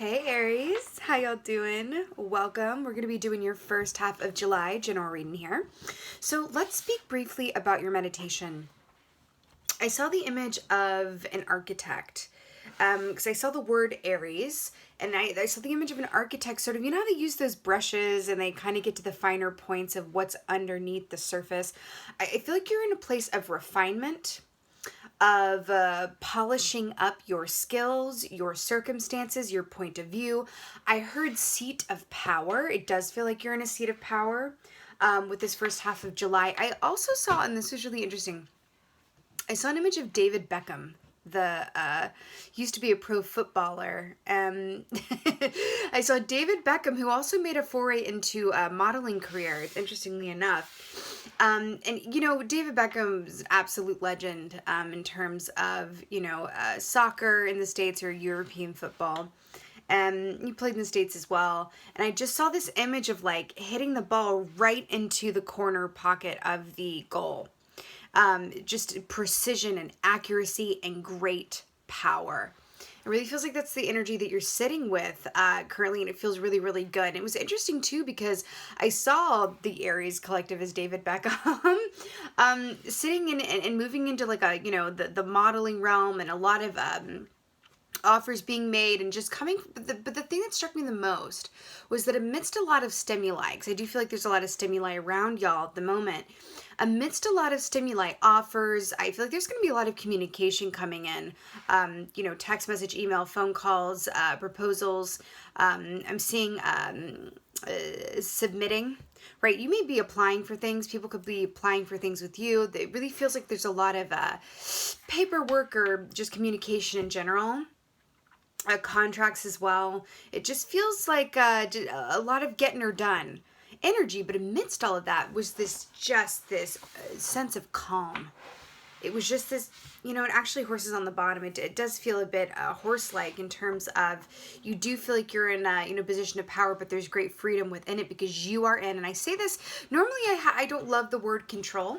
Hey Aries, how y'all doing? Welcome. We're going to be doing your first half of July general reading here. So let's speak briefly about your meditation. I saw the image of an architect because I saw the word Aries, and I saw the image of an architect sort of, you know how they use those brushes and they kind of get to the finer points of what's underneath the surface. I feel like you're in a place of refinement, of polishing up your skills, your circumstances, your point of view. I heard seat of power. It does feel like you're in a seat of power with this first half of July. I also saw, and this was really interesting, I saw an image of David Beckham, the used to be a pro footballer. I saw David Beckham, who also made a foray into a modeling career, interestingly enough. And, you know, David Beckham's an absolute legend in terms of, you know, soccer in the States or European football. He played in the States as well. And I just saw this image of, like, hitting the ball right into the corner pocket of the goal. Just precision and accuracy and great power. It really feels like that's the energy that you're sitting with currently, and it feels really, really good. And it was interesting, too, because I saw the Aries collective as David Beckham sitting in and moving into, like, a, you know, the modeling realm, and a lot of offers being made and just coming. But the thing that struck me the most was that amidst a lot of stimuli, because I do feel like there's a lot of stimuli around y'all at the moment, amidst a lot of stimuli, offers, I feel like there's going to be a lot of communication coming in, you know, text message, email, phone calls, proposals. I'm seeing submitting, right? You may be applying for things. People could be applying for things with you. It really feels like there's a lot of paperwork or just communication in general. Contracts as well. It just feels like a lot of getting her done energy, but amidst all of that was this sense of calm. It was just this, you know, and actually horses on the bottom, it does feel a bit horse-like in terms of you do feel like you're in a, you know, position of power, but there's great freedom within it because you are in, and I say this, normally I don't love the word control,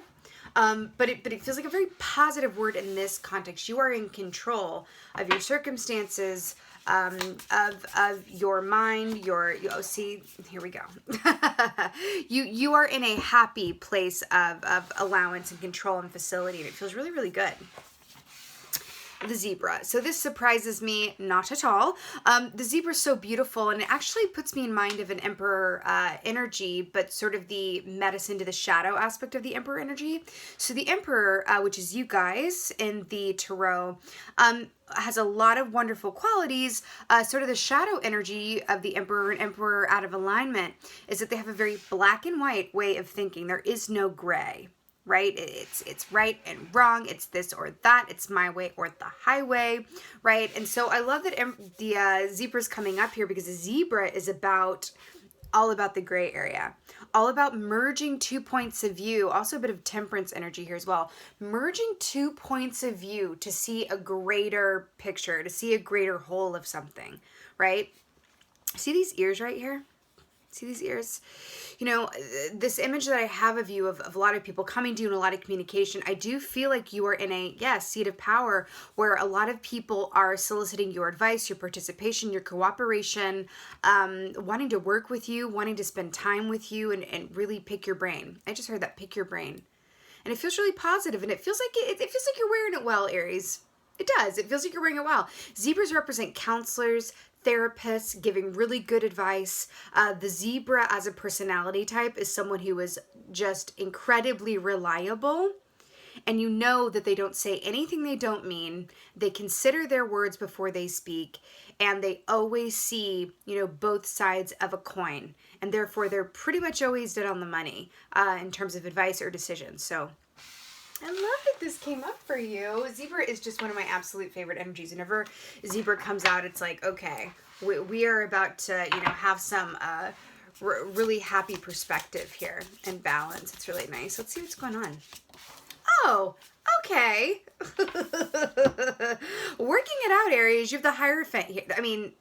but it feels like a very positive word in this context. You are in control of your circumstances, of your mind, see, here we go. you are in a happy place of allowance and control and facility, and it feels really, really good. The zebra. So this surprises me not at all. The zebra is so beautiful, and it actually puts me in mind of an emperor energy, but sort of the medicine to the shadow aspect of the emperor energy. So the emperor, which is you guys in the tarot, has a lot of wonderful qualities. Sort of the shadow energy of the emperor and emperor out of alignment is that they have a very black and white way of thinking. There is no gray. Right? It's right and wrong. It's this or that. It's my way or the highway. Right? And so I love that the zebra's coming up here because the zebra is all about the gray area. All about merging two points of view. Also a bit of temperance energy here as well. Merging two points of view to see a greater picture, to see a greater whole of something. Right? See these ears right here? See these ears? You know, this image that I have of you, of a lot of people coming to you in a lot of communication, I do feel like you are in a, seat of power where a lot of people are soliciting your advice, your participation, your cooperation, wanting to work with you, wanting to spend time with you, and really pick your brain. I just heard that, pick your brain. And it feels really positive, and it feels like it feels like you're wearing it well, Aries. It does. It feels like you're wearing it well. Zebras represent counselors, therapists, giving really good advice. The zebra as a personality type is someone who is just incredibly reliable. And you know that they don't say anything they don't mean. They consider their words before they speak. And they always see, you know, both sides of a coin. And therefore, they're pretty much always dead on the money in terms of advice or decisions. So I love that this came up for you. Zebra is just one of my absolute favorite energies. Whenever Zebra comes out, it's like, okay, we are about to, you know, have some really happy perspective here and balance. It's really nice. Let's see what's going on. Oh, okay. Working it out, Aries. You have the Hierophant here. I mean,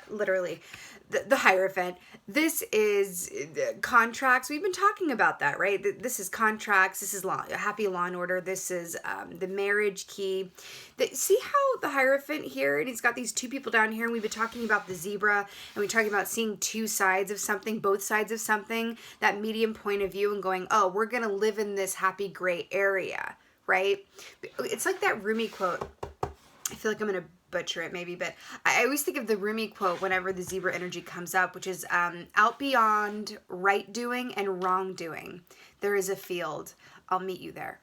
literally, the Hierophant. This is contracts. We've been talking about that, right? This is contracts. This is happy law and order. This is the marriage key. See how the Hierophant here, and he's got these two people down here, and we've been talking about the zebra, and we're talking about seeing two sides of something, both sides of something, that medium point of view, and going, oh, we're going to live in this happy gray area, right? It's like that Rumi quote. I feel like I'm going to butcher it maybe, but I always think of the Rumi quote whenever the zebra energy comes up, which is out beyond right doing and wrong doing, there is a field. I'll meet you there.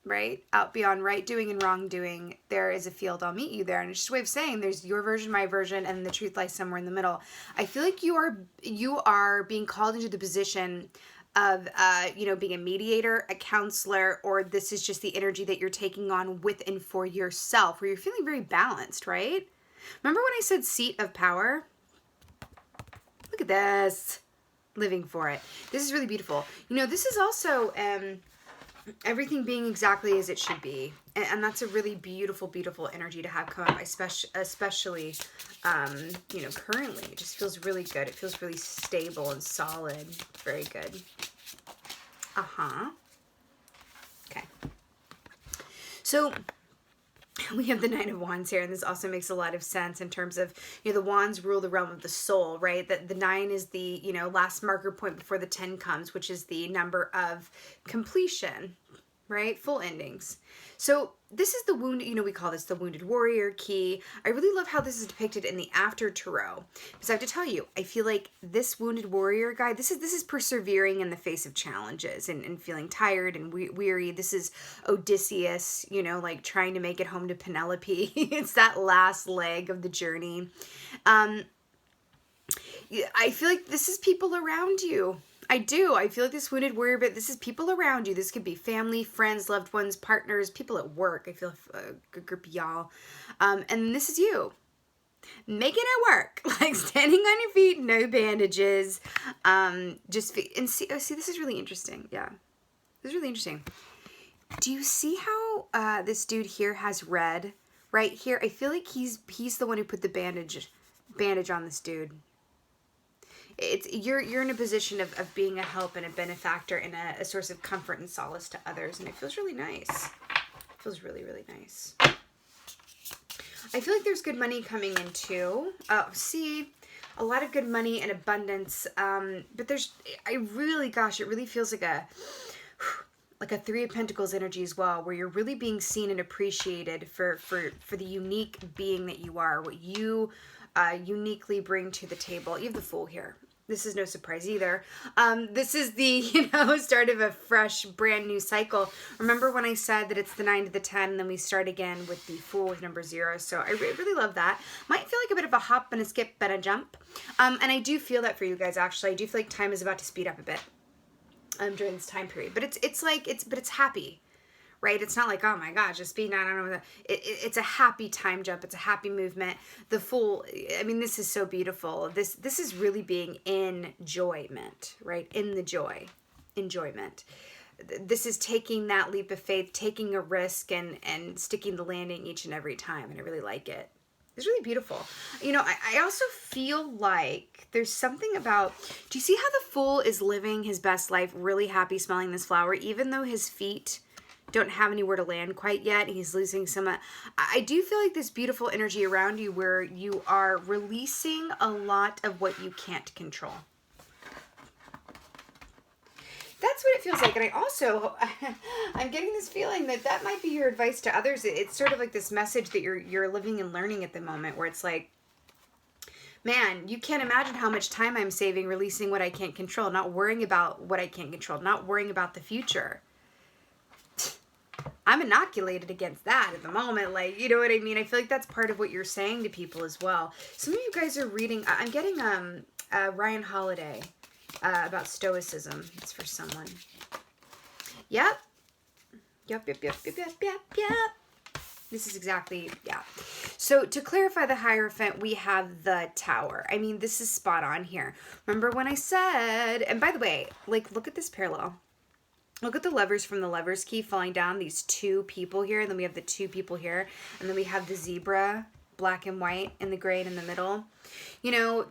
Right? Out beyond right doing and wrong doing, there is a field. I'll meet you there. And it's just a way of saying there's your version, my version, and the truth lies somewhere in the middle. I feel like you are being called into the position of, being a mediator, a counselor, or this is just the energy that you're taking on with and for yourself, where you're feeling very balanced, right? Remember when I said seat of power? Look at this. Living for it. This is really beautiful. This is also everything being exactly as it should be. And that's a really beautiful, beautiful energy to have come up, especially currently. It just feels really good. It feels really stable and solid. Very good. Okay. So we have the Nine of Wands here, and this also makes a lot of sense in terms of, the wands rule the realm of the soul, right? That the 9 is the, last marker point before the 10 comes, which is the number of completion, right? Full endings. So this is the wounded, we call this the wounded warrior key. I really love how this is depicted in the after tarot, because I have to tell you, I feel like this wounded warrior guy, this is persevering in the face of challenges and feeling tired and weary. This is Odysseus, like trying to make it home to Penelope. It's that last leg of the journey. I feel like this is people around you. I do. I feel like this wounded warrior, but this is people around you. This could be family, friends, loved ones, partners, people at work. I feel a good group of y'all. And this is you. Making it work. Like standing on your feet, no bandages. See, this is really interesting. Yeah. This is really interesting. Do you see how this dude here has red? Right here. I feel like he's the one who put the bandage on this dude. You're in a position of being a help and a benefactor and a source of comfort and solace to others, and it feels really nice. It feels really, really nice. I feel like there's good money coming in too. See, a lot of good money and abundance. But it really feels like a Three of Pentacles energy as well, where you're really being seen and appreciated for the unique being that you are, what you uniquely bring to the table. You have the Fool here. This is no surprise either. This is the, start of a fresh, brand new cycle. Remember when I said that it's the 9 to the 10, and then we start again with the Fool with number 0. So I really love that. Might feel like a bit of a hop and a skip and a jump. And I do feel that for you guys, actually. I do feel like time is about to speed up a bit during this time period. But it's happy. Right? It's not like, oh my gosh, just being, I don't know. It's a happy time jump. It's a happy movement. The Fool, this is so beautiful. This is really being in enjoyment, right? In the joy, enjoyment. This is taking that leap of faith, taking a risk and sticking the landing each and every time. And I really like it. It's really beautiful. I also feel like there's something about, do you see how the Fool is living his best life, really happy smelling this flower, even though his feet don't have anywhere to land quite yet. He's losing some. I do feel like this beautiful energy around you where you are releasing a lot of what you can't control. That's what it feels like. And I'm getting this feeling that might be your advice to others. It's sort of like this message that you're living and learning at the moment, where it's like, man, you can't imagine how much time I'm saving releasing what I can't control, not worrying about what I can't control, not worrying about the future. I'm inoculated against that at the moment. Like, you know what I mean? I feel like that's part of what you're saying to people as well. Some of you guys are reading, I'm getting Ryan Holiday about stoicism. It's for someone. Yep. Yep. This is exactly, yeah. So to clarify the Hierophant, we have the Tower. This is spot on here. Remember when I said, and by the way, like, look at this parallel. Look at the Lovers from the Lovers key falling down. These two people here. And then we have the two people here. And then we have the zebra black and white and the gray in the middle. You know,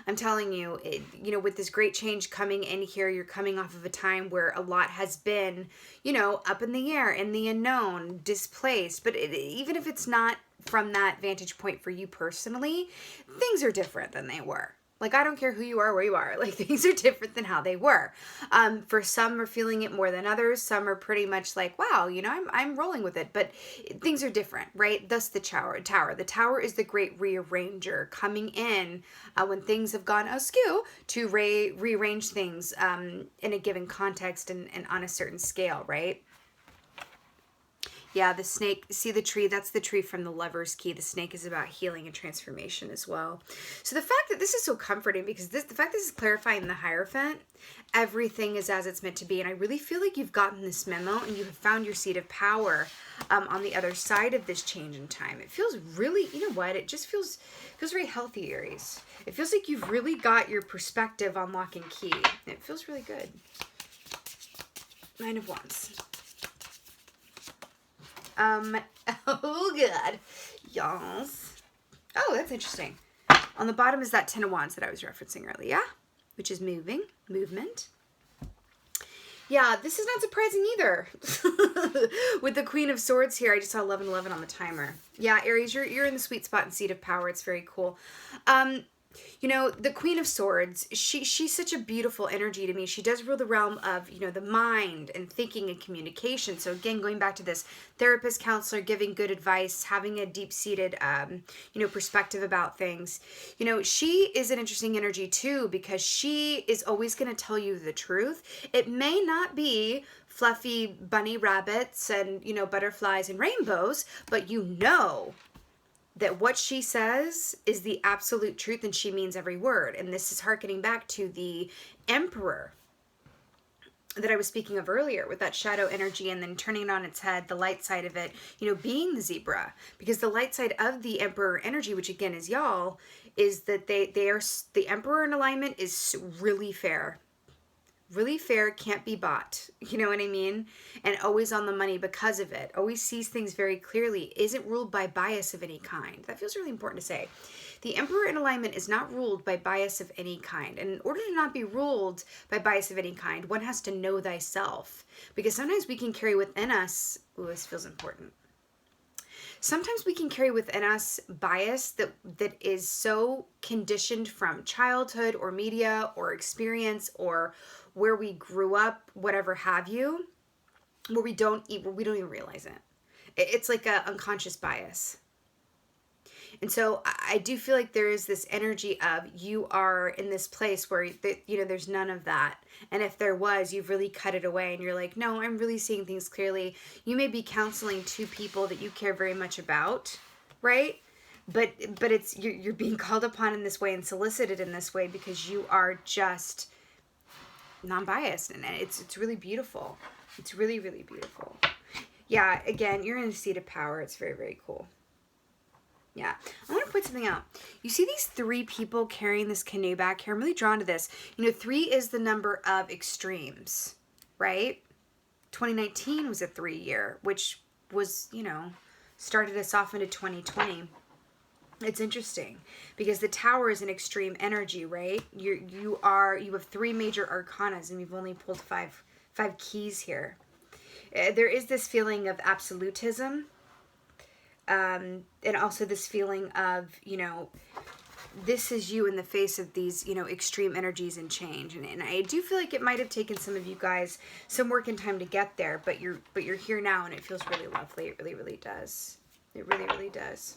I'm telling you, you know, with this great change coming in here, you're coming off of a time where a lot has been, you know, up in the air, in the unknown, displaced. But even if it's not from that vantage point for you personally, things are different than they were. Like, I don't care who you are, where you are. Like, things are different than how they were. For some are feeling it more than others. Some are pretty much like, wow, you know, I'm rolling with it. But things are different, right? Thus the tower. The tower is the great rearranger coming in when things have gone askew to rearrange things in a given context and on a certain scale, right? Yeah, the snake, see the tree, that's the tree from the Lover's Key. The snake is about healing and transformation as well. So the fact that this is so comforting, because the fact this is clarifying the Hierophant, everything is as it's meant to be. And I really feel like you've gotten this memo and you have found your seat of power on the other side of this change in time. It feels really, you know what, it just feels very healthy, Aries. It feels like you've really got your perspective on lock and key. It feels really good. 9 of Wands. Oh god, yes. Oh, that's interesting. On the bottom is that 10 of Wands that I was referencing earlier, which is movement. Yeah, this is not surprising either. With the Queen of Swords here, I just saw 11:11 on the timer. Yeah, Aries, you're in the sweet spot and seat of power. It's very cool. You know, the Queen of Swords, she's such a beautiful energy to me. She does rule the realm of, you know, the mind and thinking and communication. So again, going back to this therapist, counselor, giving good advice, having a deep-seated, you know, perspective about things. You know, she is an interesting energy too, because she is always going to tell you the truth. It may not be fluffy bunny rabbits and, you know, butterflies and rainbows, but you know that what she says is the absolute truth and she means every word. And this is hearkening back to the Emperor that I was speaking of earlier, with that shadow energy and then turning it on its head, the light side of it, you know, being the zebra. Because the light side of the Emperor energy, which again is y'all, is that they are, the Emperor in alignment is really fair. Really fair, can't be bought. You know what I mean? And always on the money because of it. Always sees things very clearly. Isn't ruled by bias of any kind. That feels really important to say. The Emperor in alignment is not ruled by bias of any kind. And in order to not be ruled by bias of any kind, one has to know thyself. Because sometimes we can carry within us, ooh, this feels important. Sometimes we can carry within us bias that is so conditioned from childhood or media or experience or where we grew up, whatever have you, where we don't even realize it. It's like an unconscious bias. And so I do feel like there is this energy of you are in this place where, you know, there's none of that. And if there was, you've really cut it away and you're like, no, I'm really seeing things clearly. You may be counseling two people that you care very much about, right? But it's, you're being called upon in this way and solicited in this way because you are just non-biased, and it's really beautiful. It's really, really beautiful. Yeah, again, you're in a seat of power. It's very, very cool. Yeah, I want to point something out. You see these 3 people carrying this canoe back here? I'm really drawn to this. You know, 3 is the number of extremes, right? 2019 was a 3 year, which was, you know, started us off into 2020. It's interesting because the tower is an extreme energy, right? You have 3 major arcanas and we've only pulled 5 keys here. There is this feeling of absolutism, and also this feeling of, you know, this is you in the face of these, you know, extreme energies and change. And I do feel like it might have taken some of you guys some work and time to get there, but you're here now and it feels really lovely. It really, really does. It really, really does.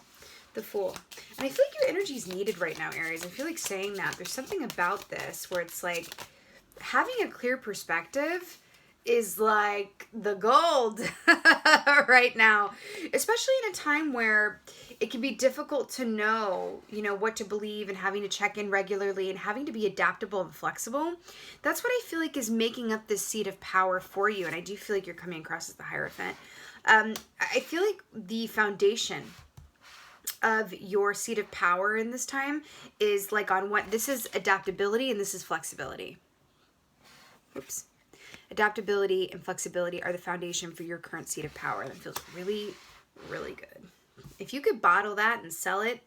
The Fool. And I feel like your energy is needed right now, Aries. I feel like saying that. There's something about this where it's like having a clear perspective is like the gold right now, especially in a time where it can be difficult to know, you know, what to believe and having to check in regularly and having to be adaptable and flexible. That's what I feel like is making up this seat of power for you. And I do feel like you're coming across as the Hierophant. I feel like the foundation of your seat of power in this time is like on what this is adaptability and this is flexibility. Oops. Adaptability and flexibility are the foundation for your current seat of power. That feels really, really good. If you could bottle that and sell it,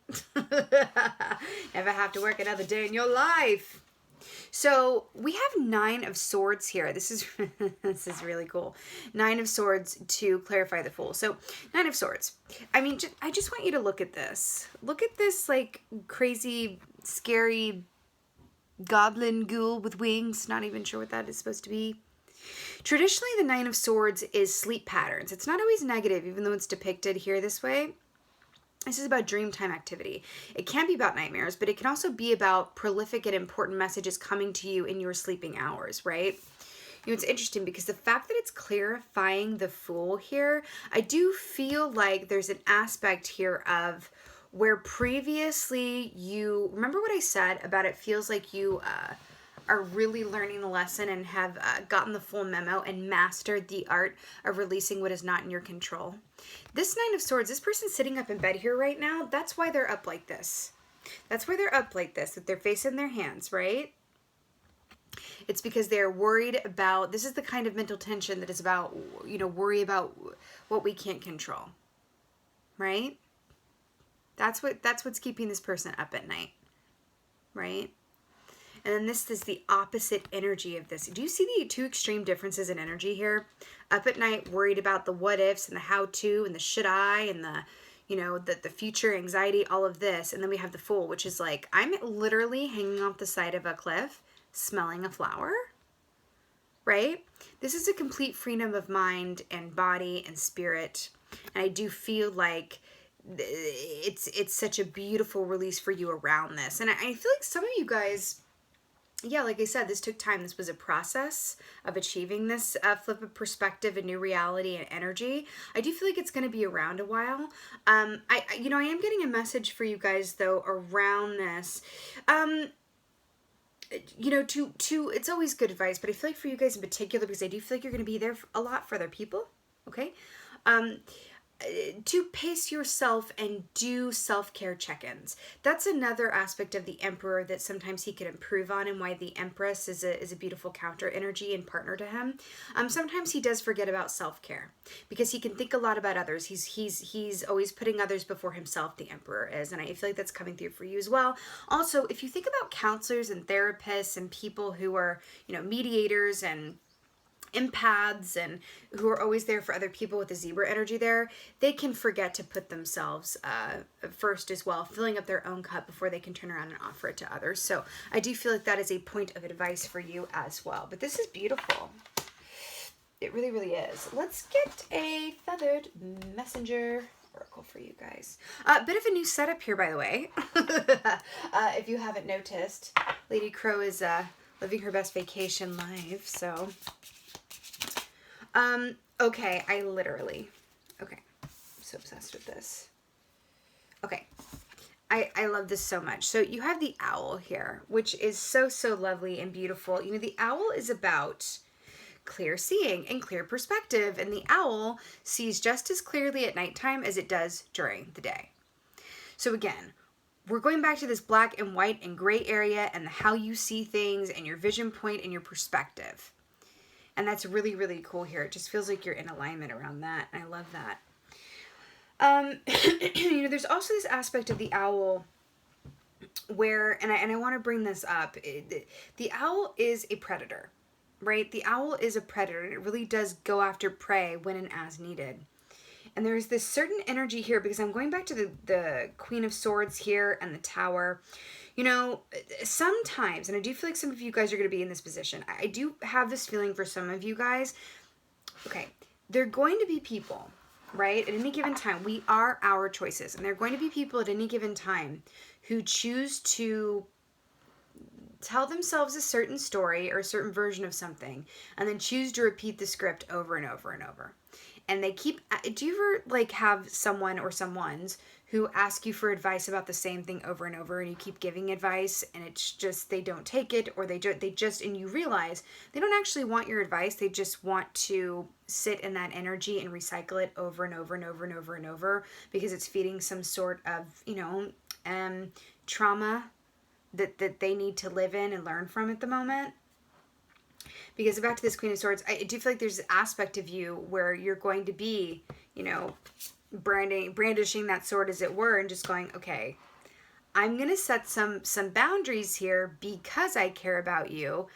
never have to work another day in your life. So we have 9 of Swords here. This is this is really cool. 9 of Swords to clarify the Fool. So 9 of Swords. I mean, I just want you to look at this. Look at this like crazy, scary goblin ghoul with wings. Not even sure what that is supposed to be. Traditionally, the 9 of Swords is sleep patterns. It's not always negative, even though it's depicted here this way. This is about dreamtime activity. It can be about nightmares, but it can also be about prolific and important messages coming to you in your sleeping hours, right? You know, it's interesting because the fact that it's clarifying the Fool here, I do feel like there's an aspect here of where previously you, remember what I said about it feels like you are really learning the lesson and have gotten the full memo and mastered the art of releasing what is not in your control. This 9 of Swords, this person's sitting up in bed here right now. That's why they're up like this. That's why they're up like this, with their face in their hands, right? It's because they're worried about, this is the kind of mental tension that is about, you know, worry about what we can't control, right? That's what's keeping this person up at night, right? And then this is the opposite energy of this. Do you see the 2 extreme differences in energy here? Up at night, worried about the what ifs and the how to and the should I and the, you know, the future anxiety, all of this. And then we have the Fool, which is like, I'm literally hanging off the side of a cliff, smelling a flower, right? This is a complete freedom of mind and body and spirit. And I do feel like it's such a beautiful release for you around this. And I feel like some of you guys, yeah, like I said, this took time. This was a process of achieving this flip of perspective and new reality and energy. I do feel like it's going to be around a while. I am getting a message for you guys though around this. It's always good advice, but I feel like for you guys in particular, because I do feel like you're going to be there a lot for other people. Okay. To pace yourself and do self-care check-ins. That's another aspect of the Emperor that sometimes he could improve on, and why the Empress is a beautiful counter energy and partner to him. Sometimes he does forget about self-care because he can think a lot about others. He's always putting others before himself, the Emperor is, and I feel like that's coming through for you as well. Also, if you think about counselors and therapists and people who are, you know, mediators and empaths and who are always there for other people with the zebra energy there, they can forget to put themselves first as well, filling up their own cup before they can turn around and offer it to others. So I do feel like that is a point of advice for you as well. But this is beautiful. It really, really is. Let's get a feathered messenger oracle for you guys. A bit of a new setup here, by the way. If you haven't noticed, Lady Crow is living her best vacation live, so... okay, okay, I'm so obsessed with this. Okay, I love this so much. So you have the owl here, which is so, so lovely and beautiful. You know, the owl is about clear seeing and clear perspective, and the owl sees just as clearly at nighttime as it does during the day. So again, we're going back to this black and white and gray area and how you see things and your vision point and your perspective. And that's really, really cool here. It just feels like you're in alignment around that. And I love that. You know, there's also this aspect of the owl where, and I want to bring this up. The owl is a predator, right? The owl is a predator. And it really does go after prey when and as needed. And there's this certain energy here, because I'm going back to the Queen of Swords here and the Tower. You know, sometimes, and I do feel like some of you guys are going to be in this position. I do have this feeling for some of you guys. Okay, there are going to be people, right, at any given time. We are our choices. And there are going to be people at any given time who choose to tell themselves a certain story or a certain version of something, and then choose to repeat the script over and over and over. And they keep, do you ever like have someone or someones who ask you for advice about the same thing over and over, and you keep giving advice and it's just, they don't take it, or they just, and you realize they don't actually want your advice. They just want to sit in that energy and recycle it over and over and over and over and over, because it's feeding some sort of, you know, trauma that they need to live in and learn from at the moment. Because back to this Queen of Swords, I do feel like there's an aspect of you where you're going to be, you know, brandishing that sword as it were, and just going, okay, I'm going to set some boundaries here because I care about you.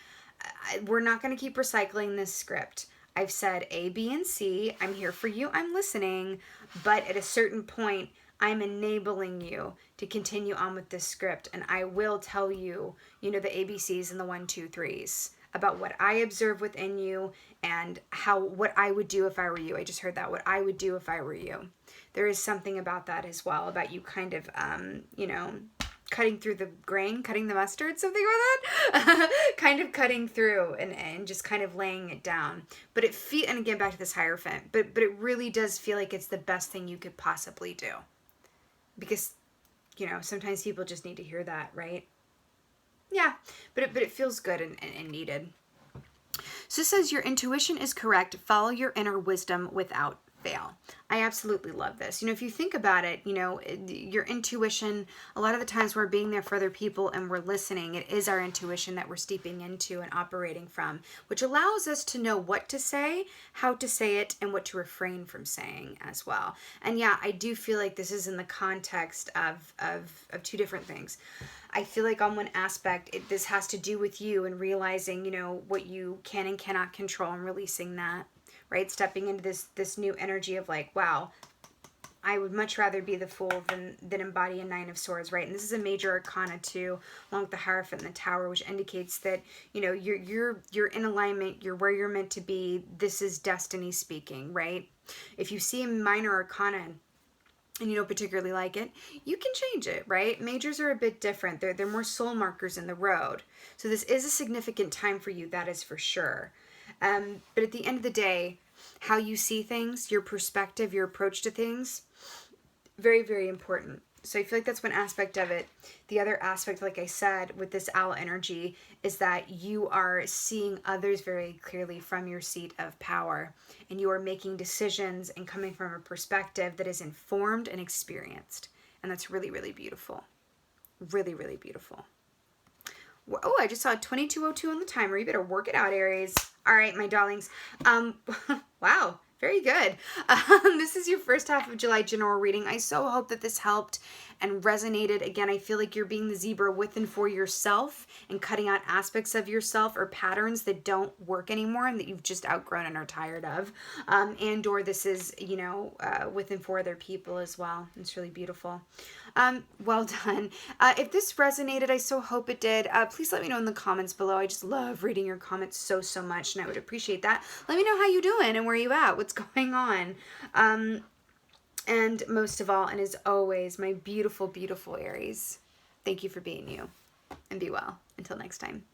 We're not going to keep recycling this script. I've said A, B, and C. I'm here for you. I'm listening. But at a certain point, I'm enabling you to continue on with this script. And I will tell you, the ABCs and the 1, 2, 3s about what I observe within you and what I would do if I were you. I just heard that. What I would do if I were you. There is something about that as well, about you kind of, cutting through the grain, cutting the mustard, something like that. Kind of cutting through and just kind of laying it down. But and again, back to this Hierophant, but it really does feel like it's the best thing you could possibly do. Because, sometimes people just need to hear that, right? Yeah, but it feels good and needed. So it says, your intuition is correct. Follow your inner wisdom without fail. I absolutely love this. If you think about it, your intuition, a lot of the times we're being there for other people and we're listening. It is our intuition that we're steeping into and operating from, which allows us to know what to say, how to say it, and what to refrain from saying as well. And yeah, I do feel like this is in the context of two different things. I feel like on one aspect, this has to do with you and realizing, what you can and cannot control and releasing that. Right? Stepping into this new energy of like, wow, I would much rather be the fool than embody a 9 of Swords, right? And this is a major arcana too, along with the Hierophant and the Tower, which indicates that, you're in alignment, you're where you're meant to be. This is destiny speaking, right? If you see a minor arcana and you don't particularly like it, you can change it, right? Majors are a bit different. They're more soul markers in the road. So this is a significant time for you, that is for sure. But at the end of the day, how you see things, your perspective, your approach to things, very, very important. So I feel like that's one aspect of it. The other aspect, like I said, with this owl energy is that you are seeing others very clearly from your seat of power. And you are making decisions and coming from a perspective that is informed and experienced. And that's really, really beautiful. Really, really beautiful. Oh, I just saw 22:02 on the timer. You better work it out, Aries. All right, my darlings. Wow, very good. This is your first half of July general reading. I so hope that this helped and resonated. Again, I feel like you're being the zebra with and for yourself and cutting out aspects of yourself or patterns that don't work anymore and that you've just outgrown and are tired of. And or this is, with and for other people as well. It's really beautiful. Well done. If this resonated, I so hope it did. Please let me know in the comments below. I just love reading your comments so much, and I would appreciate that. Let me know how you doing and where you at, what's going on. And most of all, and as always, my beautiful, beautiful Aries, thank you for being you, and be well. Until next time.